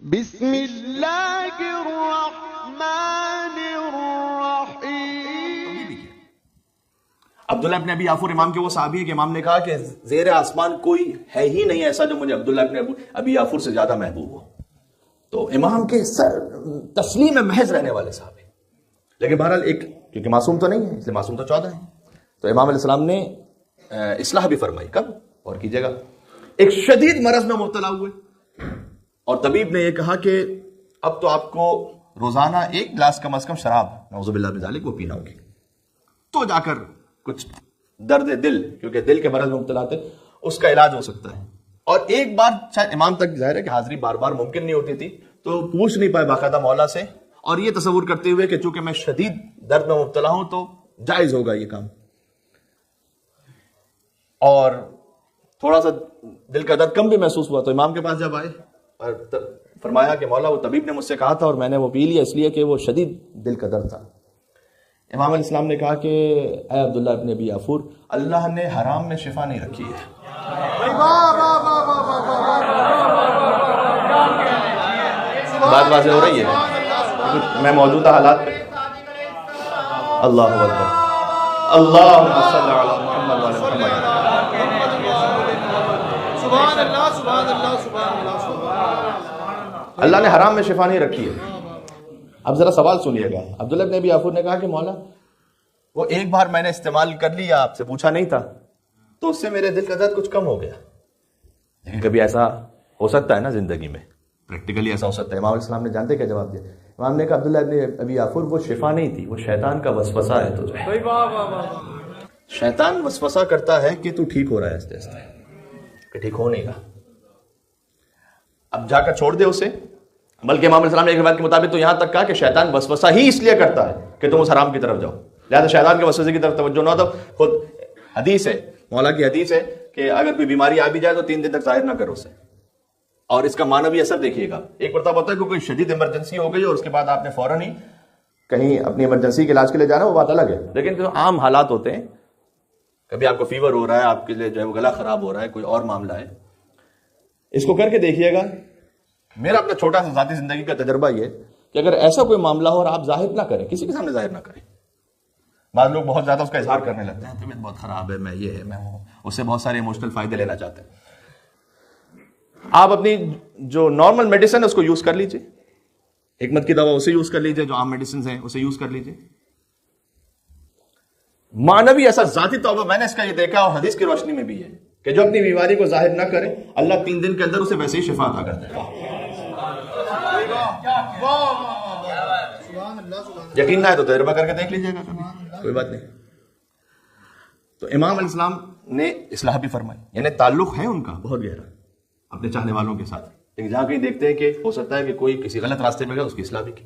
بسم اللہ الرحمن الرحیم۔ عبداللہ ابن ابی یافور امام کے وہ صحابی ہے کہ امام نے کہا کہ زیر آسمان کوئی ہے ہی نہیں ایسا جو مجھے عبداللہ ابن ابی یافور سے زیادہ محبوب ہو. تو امام کے تسلیم محض رہنے والے صحابی. لیکن بہرحال ایک کیونکہ معصوم تو نہیں ہے اس لیے معصوم تو 14 ہیں. تو امام علیہ السلام نے اصلاح بھی فرمائی. کب اور کیجیے گا؟ ایک شدید مرض میں مبتلا ہوئے اور طبیب نے یہ کہا کہ اب تو آپ کو روزانہ 1 گلاس کم از کم شراب نعوذ باللہ من ذالک وہ پینا ہوگی. تو جا کر کچھ درد دل، کیونکہ دل کے مرض میں مبتلا تھے، اس کا علاج ہو سکتا ہے. اور ایک بار شاید امام تک ظاہر ہے کہ حاضری بار بار ممکن نہیں ہوتی تھی، تو پوچھ نہیں پائے باقاعدہ مولا سے، اور یہ تصور کرتے ہوئے کہ چونکہ میں شدید درد میں مبتلا ہوں تو جائز ہوگا یہ کام. اور تھوڑا سا دل کا درد کم بھی محسوس ہوا تو امام کے پاس جب آئے اور فرمایا کہ مولا وہ طبیب نے مجھ سے کہا تھا اور میں نے وہ پی لیا اس لیے کہ وہ شدید دل کا درد تھا. امام علیہ السلام نے کہا کہ اے عبداللہ ابن ابی یافور، اللہ نے حرام میں شفا نہیں رکھی ہے. بات واضح ہو رہی ہے میں موجودہ حالات پہ. اللہ اکبر، اللہم صلی علی محمد وعلی محمد. سبحان اللہ سبحان اللہ سبحان اللہ سبحان اللہ. اللہ نے حرام میں شفا نہیں رکھی ہے. اب ذرا سوال سنیے گا. عبداللہ ابن ابی یافور نے کہا کہ مولا وہ ایک بار میں نے استعمال کر لیا، آپ سے پوچھا نہیں تھا، تو اس سے میرے دل کا درد کچھ کم ہو گیا. لیکن کبھی ایسا ہو سکتا ہے نا زندگی میں، پریکٹیکلی ایسا ہو سکتا ہے. امام علیہ السلام نے جانتے کیا جواب دیا؟ امام نے کہا عبداللہ ابن ابی یافور وہ شفا نہیں تھی، وہ شیطان کا وسوسہ ہے تجھے. شیطان وسوسہ کرتا ہے کہ تو ٹھیک ہو رہا ہے آہستہ آہستہ، کہ ٹھیک ہو نہیں گا، اب جا کر چھوڑ دے اسے. بلکہ امام علیہ السلام نے ایک روایت کے مطابق تو یہاں تک کہا کہ شیطان وسوسہ ہی اس لیے کرتا ہے کہ تم اس حرام کی طرف جاؤ، لہذا شیطان کے وسوسے کی طرف توجہ نہ دو. خود حدیث ہے، مولا کی حدیث ہے کہ اگر کوئی بیماری آ بھی جائے تو 3 دن تک ظاہر نہ کرو اسے. اور اس کا معنوی اثر دیکھیے گا. ایک مرتبہ ہوتا ہے کہ کوئی شدید ایمرجنسی ہو گئی اور اس کے بعد آپ نے فوراً ہی کہیں اپنی ایمرجنسی کے علاج کے لیے جانا، وہ بات الگ ہے. لیکن جو عام حالات ہوتے ہیں، کبھی آپ کو فیور ہو رہا ہے، آپ کے لیے جو ہے وہ گلا خراب ہو رہا ہے، کوئی اور معاملہ ہے، اس کو کر کے دیکھیے گا. میرا اپنا چھوٹا سا ذاتی زندگی کا تجربہ یہ کہ اگر ایسا کوئی معاملہ ہو اور آپ ظاہر نہ کریں، کسی کے سامنے ظاہر نہ کریں. بعض لوگ بہت زیادہ اس کا اظہار کرنے لگتے ہیں، طبیعت بہت خراب ہے، میں یہ ہے میں ہوں، اس سے بہت سارے ایموشنل فائدے لینا چاہتے ہیں. آپ اپنی جو نارمل میڈیسن ہے اس کو یوز کر لیجئے، حکمت کی دوا اسے یوز کر لیجئے، جو عام میڈیسنز ہیں اسے یوز کر لیجئے. معنوی ایسا ذاتی طور پر میں نے اس کا یہ دیکھا اور حدیث کی روشنی میں بھی ہے کہ جو اپنی بیماری کو ظاہر نہ کرے، اللہ 3 دن کے اندر اسے ویسے ہی شفا عطا کرتا ہے. یقین نہ ہے تو تجربہ کر کے دیکھ لیجیے گا، کوئی بات نہیں. تو امام علیہ السلام نے اصلاح بھی فرمائی، یعنی تعلق ہے ان کا بہت گہرا اپنے چاہنے والوں کے ساتھ. لیکن جہاں کہیں دیکھتے ہیں کہ ہو سکتا ہے کہ کوئی کسی غلط راستے میں گیا، اس کی اصلاح بھی کی.